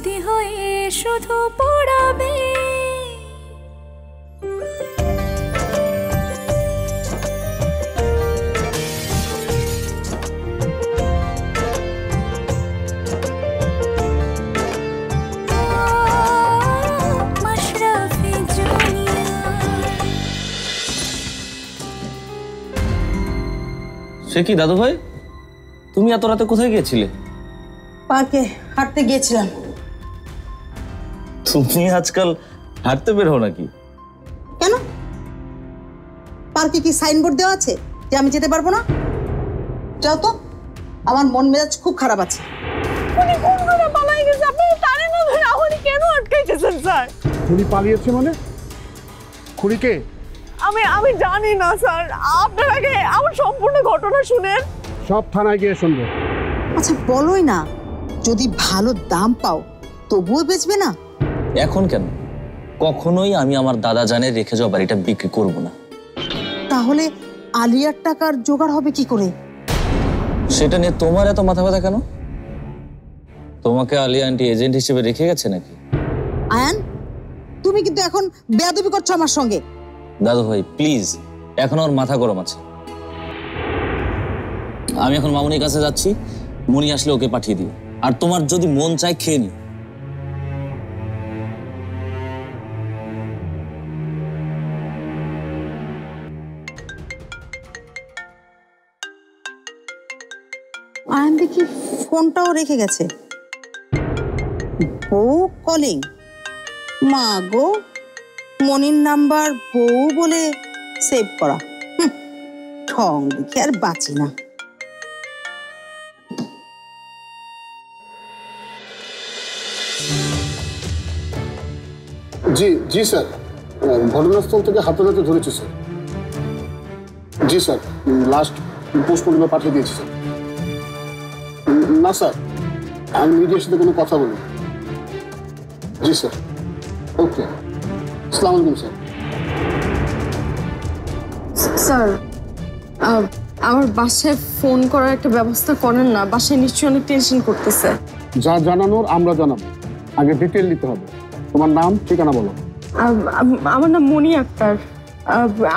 স্মৃতি হয়ে শুধু পড়াবে। সে কি দাদু ভাই, তুমি এত রাতে কোথায় গিয়েছিলে? পার্কে হাঁটতে গিয়েছিলাম। তুমি আজকাল হাঁটতে বের হও নাকি? কেন, পার্কে কি সাইনবোর্ড দেওয়া আছে যে আমি যেতে পারবো না? যাও তো, আমার মন মেজাজ খুব খারাপ আছে। উনি কোন করে পালাই গেছে? আপনি তারে না ধরে আমাকে কেন আটকাইতেছেন স্যার? খুনি পালিয়েছে মানে? খুনিকে? আমি জানি না স্যার, আপনার আগে আমার সম্পূর্ণ ঘটনা শুনেন। সব থানায় গিয়ে শুনবো। আচ্ছা বলোই না, যদি ভালো দাম পাও তবুও বেচবে না? এখন কেন? কখনোই আমি আমার দাদা জানে রেখে যাওয়া বাড়িটা বিক্রি করব না। তাহলে আলিয়ার টাকার জোগাড় হবে কি করে? সেটা নিয়ে তোমার এত মাথা ব্যথা কেন? তোমাকে আলিয়া আন্টি এজেন্ট হিসেবে রেখে গেছে নাকি? আয়ান, তুমি কিন্তু এখন বেয়াদবি করছো আমার সঙ্গে। দাদু ভাই প্লিজ, এখন ওর মাথা গরম আছে। আমি এখন মামুনির কাছে যাচ্ছি, মনি আসলে ওকে পাঠিয়ে দিও। আর তোমার যদি মন চায় খেয়ে নিও। আয়ান দেখি ফোনটাও রেখে গেছে। বউ কলিং, মা গো, মনির নাম্বার বউ বলে সেভ করা। ঠং দেখে আর বাঁচি না। জি জি স্যার, ঘটনাস্থল থেকে হাতে নাতে ধরেছি স্যার। জি স্যার, লাস্ট পোস্টমর্টমে পাঠিয়ে দিয়েছি স্যার। না স্যার, আমি মিডিয়ার সাথে কোনো কথা বলি। জি স্যার, ওকে, আসসালামু আলাইকুম স্যার। স্যার, আমার বাসায় ফোন করার একটা ব্যবস্থা করেন না? বাসায় নিশ্চয়ই অনেক টেনশন করতেছে। যা জানানোর আমরা জানাবো, আগে ডিটেল নিতে হবে। তোমার নাম ঠিকানা বলো। আমার নাম মনি আক্তার,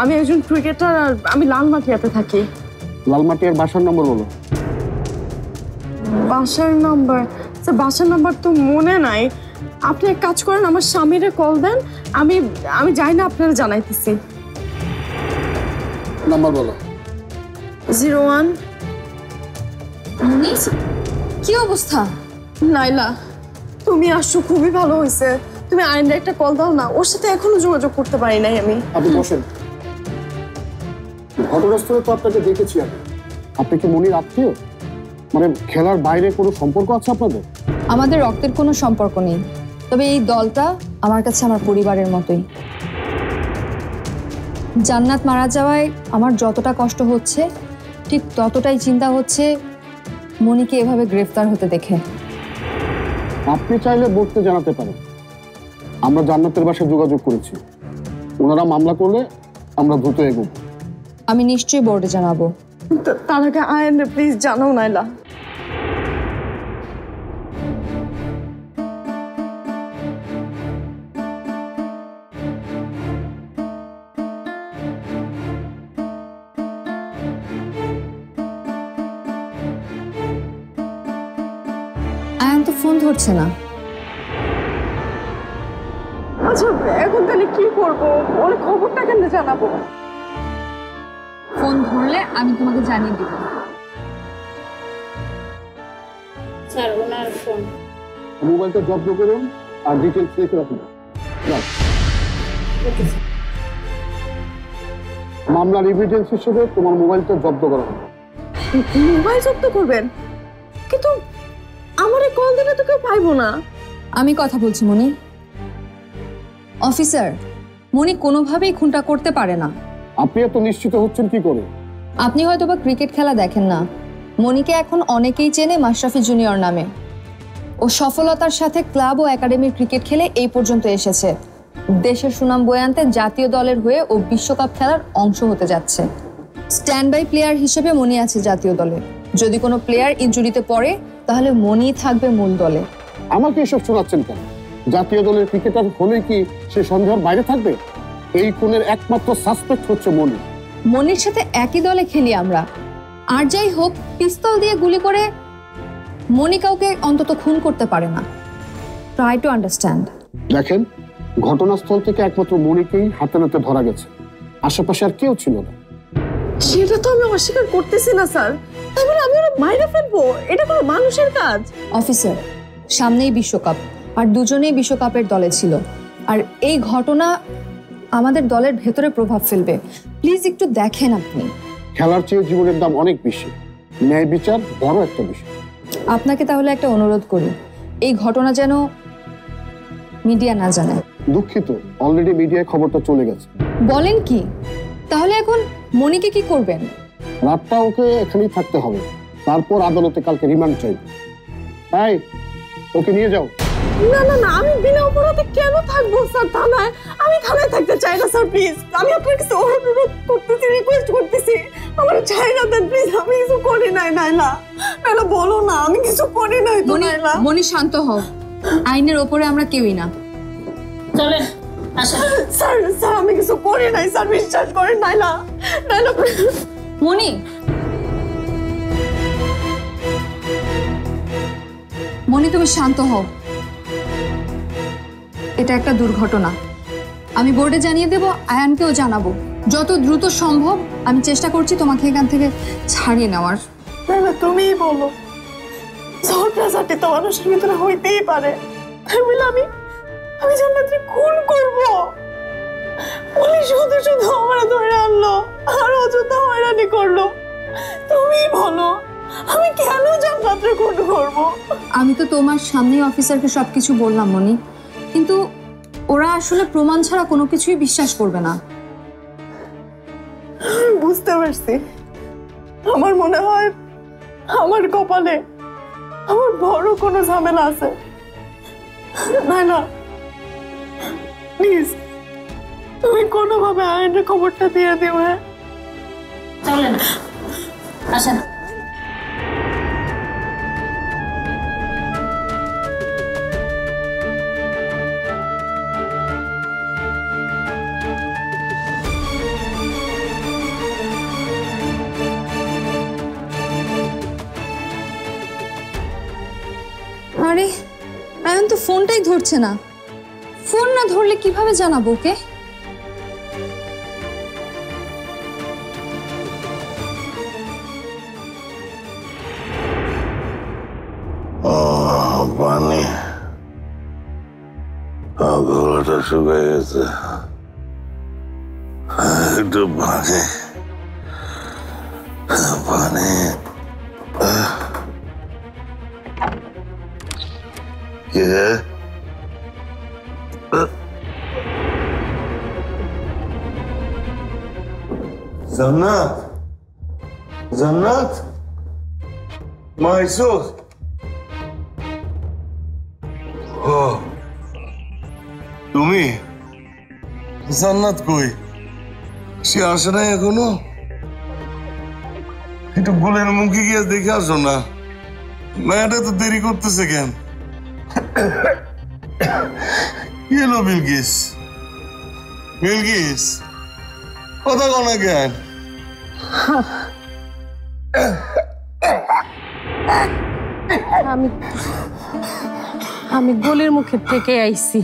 আমি একজন ক্রিকেটার, আর আমি লালমাটিয়াতে থাকি। লালমাটিয়ার বাসার নম্বর বলো। বাসার নাম্বার? স্যার বাসার নাম্বার তো মনে নাই। আপনি এক কাজ করেন, আমার স্বামীরে কল দেন, আমি যাই না আপনারা জানাইতেছি। নাম্বার বলো। 01। কি অবস্থা? নাইলা, তুমি আসছো খুবই ভালো হয়েছে। তুমি আইনটা একটা কল দাও না, ওর সাথে এখনো যোগাযোগ করতে পারি নাই আমি। আপনি বসেন। ঘটনাস্থলে তো আপনাকে দেখেছি আমি। আপনি কি মনির আত্মীয়? মানে খেলার বাইরে কোনো সম্পর্ক আছে আপনাদের? আমাদের রক্তের কোনো সম্পর্ক নেই, তবে এই দলটা আমার কাছে আমার পরিবারের মতোই। জান্নাত মারা যাওয়ায় আমার যতটা কষ্ট হচ্ছে, ঠিক ততটাই চিন্তা হচ্ছে মনিকে এভাবে গ্রেফতার হতে দেখে। আপনি চাইলে বোর্ডকে জানাতে পারেন। আমরা জান্নাতের বাসায় যোগাযোগ করেছি, ওনারা মামলা করলে আমরা দ্রুত এগোব। আমি নিশ্চয়ই বোর্ডে জানাবো। তার আগে আইন প্লিজ জানাও নাইলা। আয়ান তো ফোন ধরছে না। আচ্ছা এখন তাহলে কি করবো? ওর খবরটা কেন জানাবো? ফোন ধরলে আমি তোমাকে জানিয়ে দিব। স্যার ওনার ফোন। মোবাইলটা জব্দ করুন আর ডিটেলস লিখে রাখুন। মামলার এভিডেন্স হিসেবে তোমার মোবাইলটা জব্দ করা হবে। মোবাইল জব্দ করবেন? কিন্তু আমারে কল দিলে তো কেউ পাইবো না। আমি কথা বলছি মনি। অফিসার, মনি কোনোভাবেই খুনটা করতে পারে না। আপনি এত নিশ্চিত হচ্ছেন কি করে? আপনি হয়তোবা ক্রিকেট খেলা দেখেন না। মনিকে এখন অনেকেই চেনে মাশরাফি জুনিয়র নামে। ও সফলতার সাথে ক্লাব ও একাডেমির ক্রিকেট খেলে এই পর্যন্ত এসেছে। দেশের সুনাম বয়ে আনতে জাতীয় দলের হয়ে ও বিশ্বকাপ খেলার অংশ হতে যাচ্ছে। স্ট্যান্ড বাই প্লেয়ার হিসেবে মনি আছে জাতীয় দলে। যদি কোনো প্লেয়ার ইনজুরিতে পড়ে তাহলে মনিই থাকবে মূল দলে। আমাকে এসব শোনাচ্ছেন কেন? জাতীয় দলের ক্রিকেটার হলেই কি সে সন্দেহের বাইরে থাকবে? এই খুনের একমাত্র সাসপেক্ট হচ্ছে মনি। মনির সাথে একই দলে খেলি আমরা, আর যাই হোক পিস্তল দিয়ে গুলি করে মনি কাউকে অন্তত খুন করতে পারে না। Try to understand. দেখেন, ঘটনাস্থল থেকে একমাত্র মনিকেই হাতে নাতে ধরা গেছে, আশেপাশে আর কেউ ছিল না। সেটা তো আমি অস্বীকার করতেছি না স্যার, তাই বলে আমি ওরা মাইরে ফেলবো? এটা কোনো মানুষের কাজ? অফিসার, সামনেই বিশ্বকাপ, আর দুজনেই বিশ্বকাপের দলে ছিল, আর এই ঘটনা আমাদের দলের ভেতরে প্রভাব ফেলবে। প্লিজ একটু দেখেন আপনি। খেলার চেয়ে জীবনের দাম অনেক বেশি, ন্যায় বিচার বড় একটা বিষয়। আপনাকে তাহলে একটা অনুরোধ করি, এই ঘটনা যেন মিডিয়া না জানে। দুঃখিত, অলরেডি মিডিয়ায় খবরটা চলে গেছে। বলেন কি? তাহলে এখন মনিকে কি করবেন? রাতটা ওকে এখানেই থাকতে হবে, তারপর আদালতে কালকে রিমান্ড চাইবে। তাই ওকে নিয়ে যাও। না না না, আমি বিনা অপরাধে কেন থাকবো স্যার থানায়? আমি থানায় থাকতে চাই না স্যার, প্লিজ। আমি আপনার কাছে অনুরোধ করতেছি, রিকোয়েস্ট করতেছি, আমার চাই না দেন প্লিজ। আমি কিছু করি নাই নাইলা। নাইলা বলো না, আমি কিছু করি নাই তো নাইলা। মনি শান্ত হও, আইনের ওপরে আমরা কেউই না। চলেন আসেন। স্যার স্যার আমি কিছু করি নাই স্যার, বিশ্বাস করেন নাইলা। নাইলা মনি, মনি তুমি শান্ত হও। এটা একটা দুর্ঘটনা, আমি বোর্ডে জানিয়ে দেব, আয়ানকেও জানাবো। যত দ্রুত সম্ভব আমি চেষ্টা করছি তোমাকে এখান থেকে ছাড়িয়ে নেওয়ার। নাইলা তুমিই বলো, ঝগড়াঝাটি তো মানুষের ভিতরে হইতেই পারে, তাই বলে আমি জান্নাতকে খুন করবো? পুলিশ শুধু শুধু আমার ধরে আনলো আর অযথা হয়রানি করলো। তুমি বলো, আমি কেন জান্নাতকে খুন করবো? আমি তো তোমার সামনেই অফিসারকে সবকিছু বললাম মনি, কিন্তু ওরা আসলে প্রমাণ ছাড়া কোনো কিছুই বিশ্বাস করবে না। বুঝতে পারছি, আমার মনে হয় আমার কপালে আমার বড় কোনো ঝামেলা আছে। না প্লিজ তুমি কোনোভাবে আইনের খবরটা দিয়ে দিও। হ্যাঁ চলেন আসেন। আরে আয়ান তো ফোনটাই ধরছে না। ফোন না ধরলে কিভাবে জানাবো ওকে? পানি গলাটা শুকিয়ে গেছে, একটু পানি পানি। কে? জান্নাত, জান্নাত মাইসুর। ও তুমি? জান্নাত কই? সে আসে নাই এখনো? একটু গোলের মুখে গিয়ে দেখে আসো না, মেয়েটা তো দেরি করতেছে কেন? কি হলো বিলকিস? বিলকিস কথা কও না কেন? আমি গোলের মুখে থেকে আইছি।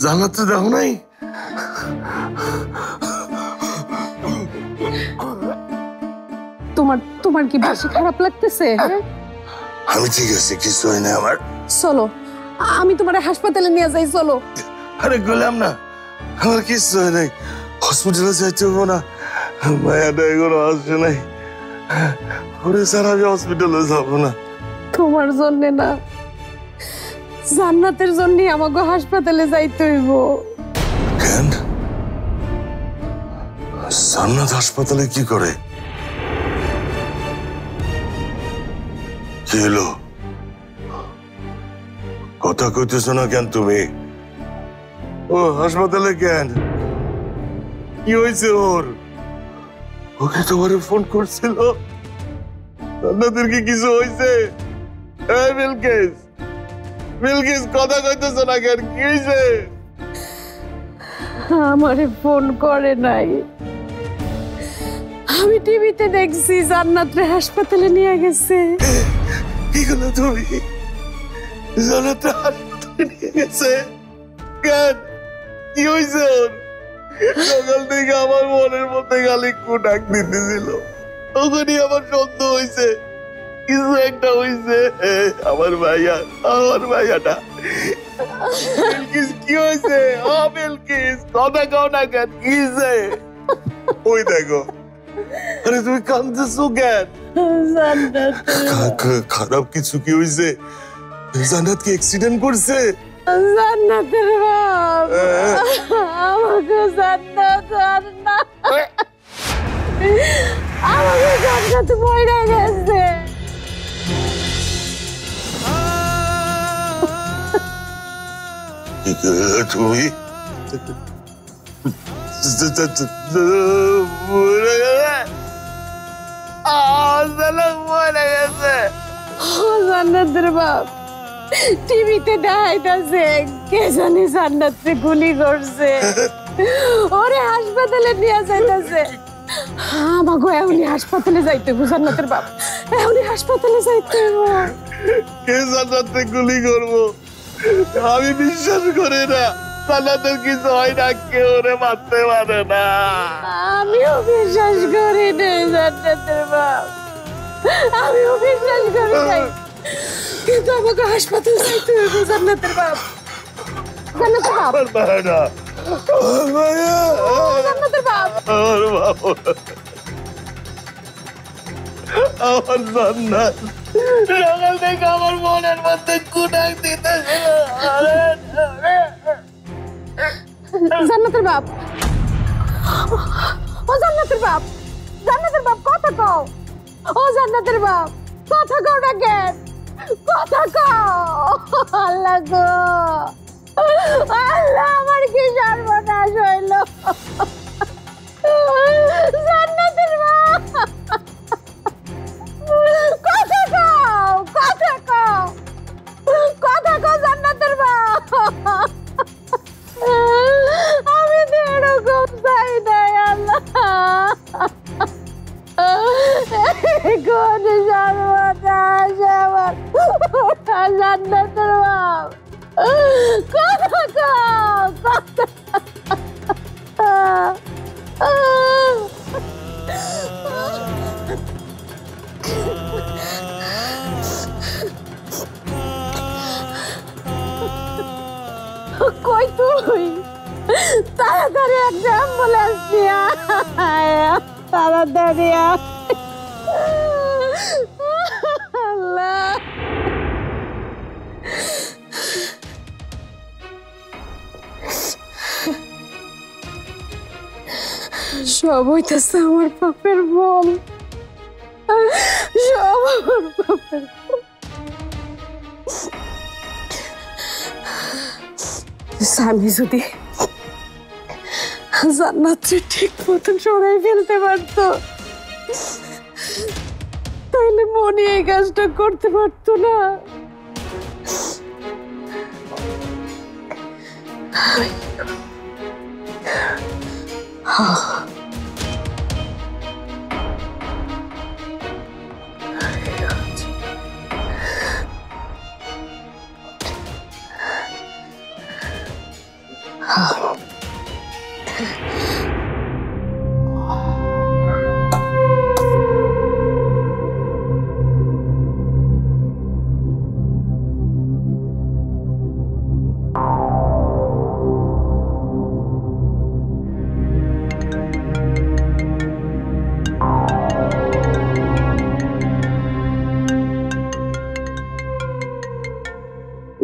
জান্নাত তো দেখো নাই? তোমার কি বেশি খারাপ লাগতেছে? আমি ঠিক আছে, কিছু হয় না আমার। চলো আমি তোমার হাসপাতালে নিয়ে যাই, চলো। আরে গেলাম না, আমার কিছু হয় নাই। হসপিটালে যাইতে হবো না, মায়াটা এগুলো আসছে নাই। ওরে স্যার আমি হসপিটালে যাবো না। তোমার জন্য না, জান্নাতের জন্য আমাকে হাসপাতালে যাইতে হইব। কেন? জান্নাত হাসপাতালে কি করে? কি হলো? কথা কইতেছ না কেন তুমি? ও হাসপাতালে কেন? কি হয়েছে ওর? ওকে তোমারে ফোন করছিল? জান্নাতের কি কিছু হয়েছে? এই বিলকিস, বিলকিস কথা কইতেছ না কেন? কি হয়েছে? আমারে ফোন করে নাই। আমি টিভিতে দেখছি জান্নাতরে হাসপাতালে নিয়ে গেছে। কি করলো তুমি? জান্নাত হাসপাতালে নিয়ে গেছে কেন? কি হয়েছে ওর? সকাল থেকে আমার মনের মধ্যে খালি কুটাক দিতেছিল, তখনই আমার সন্দেহ হয়েছে কিছু একটা হয়েছে। আমার ভাইয়াটা বিলকিস কি হয়েছে? ও বিলকিস কথা কও না কেন? কি হয়েছে? ওই দেখো, আরে তুমি কাঁদতেছো কেন? খারাপ কিছু কি হয়েছে? জান্নাত কি অ্যাক্সিডেন্ট করছে? জান্নাতের বাপ আমাকে জান্নাত আমাকে জান্নাত মরে গেছে। তুমি জান্নাতের বাপ টিভিতে দেখাইতাছে কে জানি জান্নাতরে গুলি করছে, ওরে হাসপাতালে নিয়ে যাইতাছে। আমাকে এখনই হাসপাতালে যাইতে হইব জান্নাতের বাপ, এখনই হাসপাতালে যাইতে হইব। কে জান্নাতরে গুলি করবো? আমি বিশ্বাস করি না জান্নাতের কিছু হয় না, কেউ ওরে মারতে পারে না। আমিও বিশ্বাস করি না জান্নাতের বাপ, আমিও বিশ্বাস করি নাই, কিন্তু আমাকে হাসপাতালে যাইতে হইব জান্নাতের বাপ। জান্নাতের বাপ, আমার ভাইয়া, আমার ভাইয়া, জান্নাতের বাপ, আমার বাবা, আমার জান্নাত সকাল থেকে আমার মনের মধ্যে কুটাক দিতেছিল। জান্নাতের বাপ, ও জান্নাতের বাপ, জান্নাতের বাপ কথা কও। ও জান্নাতের বাপ কথা কও না কেন? কথা কও। আল্লাহ গো, আল্লাহ আমার কি সর্বনাশ হইল। জান্নাতের বাপ কথা কও, কথা কও, কথা কও জান্নাতের বাপ। আমি তো এরকম চাই নাই আল্লাহ, কোন সর্বনাশ আমার। জান্নাতের বাপ কথা কও, কথা। কই তুই? তাড়াতাড়ি একটা অ্যাম্বুলেন্স নিয়ে আয়, তাড়াতাড়ি আয়। আল্লাহ, সব হইতেছে আমার পাপের বল, সব আমার পাপের বল। আমি যদি জান্নাতকে ঠিক মতন সরাই ফেলতে পারতো তাহলে মনি এই কাজটা করতে পারতো না।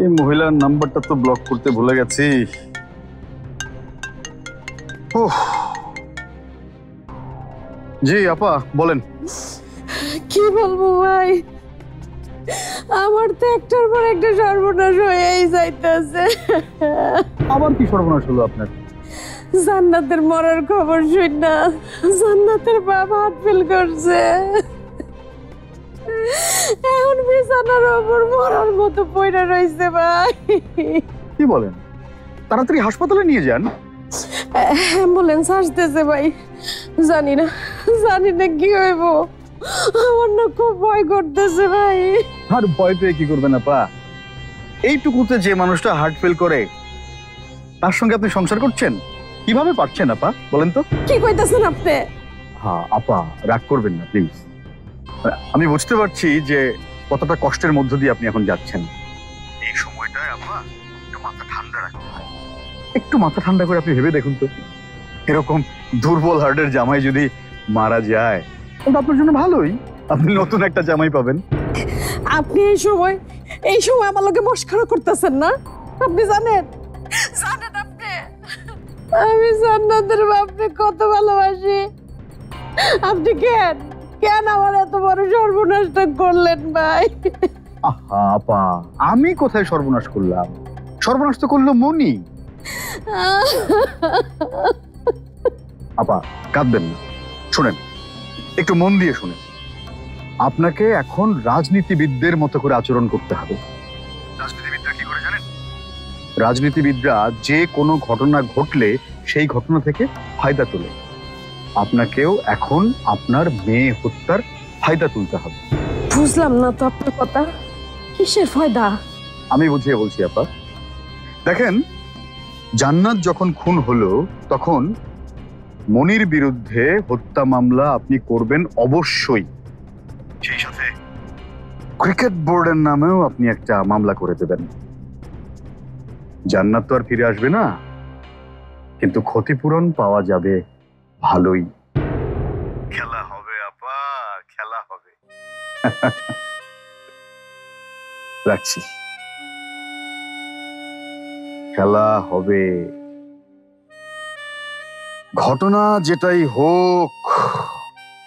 এই মহিলার নাম্বারটা তো ব্লক করতে ভুলে গেছি। জি আপা বলেন। কি বলবো ভাই, আমার তো একটার পর একটা সর্বনাশ হয়েই যাইতেছে। আবার কি সর্বনাশ হলো আপনার? জান্নাতের মরার খবর শুন না জান্নাতের বাবা হার্ট ফেল করছে। বিছানার ওপর মরার মতো পড়ে রইছে ভাই। কি বলেন? তাড়াতাড়ি হাসপাতালে নিয়ে যান। অ্যাম্বুলেন্স আসতেছে ভাই। জানি না কি হইব। আমার না খুব ভয় করতেছে ভাই। আর ভয় পেয়ে কি করবেন আপা? এইটুকুতে যে মানুষটা হার্ট ফেল করে তার সঙ্গে আপনি সংসার করছেন, কিভাবে পারছেন আপা বলেন তো? কি কইতাছেন আপনি? হ্যাঁ আপা, রাগ করবেন না প্লিজ। আমি বুঝতে পারছি যে কতটা কষ্টের মধ্য দিয়ে আপনি এখন যাচ্ছেন। এই সময়টায় আপা একটু মাথা ঠান্ডা রাখতে হয়। একটু মাথা ঠান্ডা করে আপনি ভেবে দেখুন তো, এরকম দুর্বল হার্টের জামাই যদি মারা যায় তাহলে আপনার জন্য ভালোই, আপনি নতুন একটা জামাই পাবেন। আপনি এই সময় আমার লগে মস্করা করতেছেন না? আপনি জানেন আপনি আমি জান্নাতের বাপকে কত ভালোবাসি। আপনি কেন আমার এত বড় সর্বনাশটা করলেন ভাই? আহা আপা, আমি কোথায় সর্বনাশ করলাম? সর্বনাশ তো করলো মনি। আপা কাঁদবেন না, শুনেন, একটু মন দিয়ে শুনেন। আপনাকে এখন রাজনীতিবিদদের মতো করে আচরণ করতে হবে। রাজনীতিবিদরা কি করে জানেন? রাজনীতিবিদরা যে কোনো ঘটনা ঘটলে সেই ঘটনা থেকে ফায়দা তোলে। আপনাকেও এখন আপনার মেয়ে হত্যার ফায়দা তুলতে হবে। বুঝলাম না তো আপনার কথা। কিসের ফায়দা? আমি বুঝিয়ে বলছি আপা। দেখেন, জান্নাত যখন খুন হলো তখন মনির বিরুদ্ধে হত্যা মামলা আপনি করবেন অবশ্যই। সেই সাথে ক্রিকেট বোর্ডের নামেও আপনি একটা মামলা করে দেবেন। জান্নাত তো আর ফিরে আসবে না, কিন্তু ক্ষতিপূরণ পাওয়া যাবে ভালোই। খেলা হবে আপা, খেলা হবে। রাখছি, খেলা হবে। ঘটনা যেটাই হোক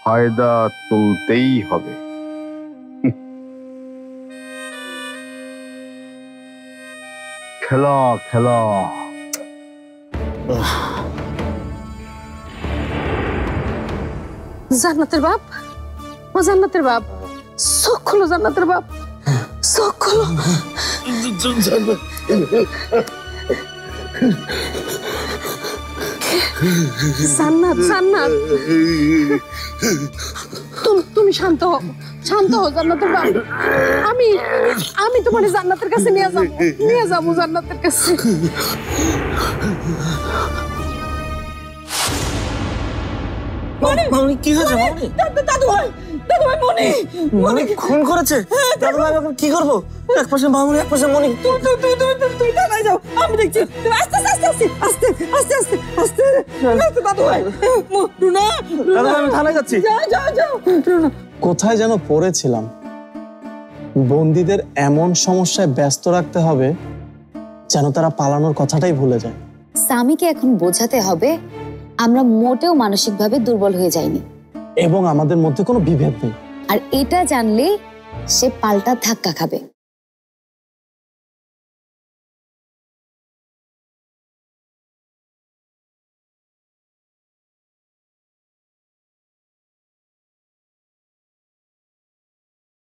ফায়দা তুলতেই হবে। খেলা খেলা। জান্নাতের বাপ, ও জান্নাতের বাপ, চোখ খুলো জান্নাতের বাপ, চোখ খুলো। জান্নাত, তুমি শান্ত হও জান্নাতের বাপ। আমি তোমার জান্নাতের কাছে নিয়ে যাবো জান্নাতের কাছে। মামনি কি হয়েছে? মামনি, দাদু ভাই মনি খুন করেছে? দাদু ভাই এখন কি করবো? এক পাশে মামনি, এক পাশে মনি। তুই থানায় যাও, আমি দেখছি। আস্তে দাদু ভাই। রুনা, দাদু ভাই আমি থানায় যাচ্ছি। যাও। কোথায় যেন পড়েছিলাম, বন্দীদের এমন সমস্যায় ব্যস্ত রাখতে হবে যেন তারা পালানোর কথাটাই ভুলে যায়। সামিকে এখন বোঝাতে হবে আমরা মোটেও মানসিকভাবে দুর্বল হয়ে যাইনি এবং আমাদের মধ্যে কোনো বিভেদ নেই। আর এটা জানলে সে পাল্টা ধাক্কা খাবে।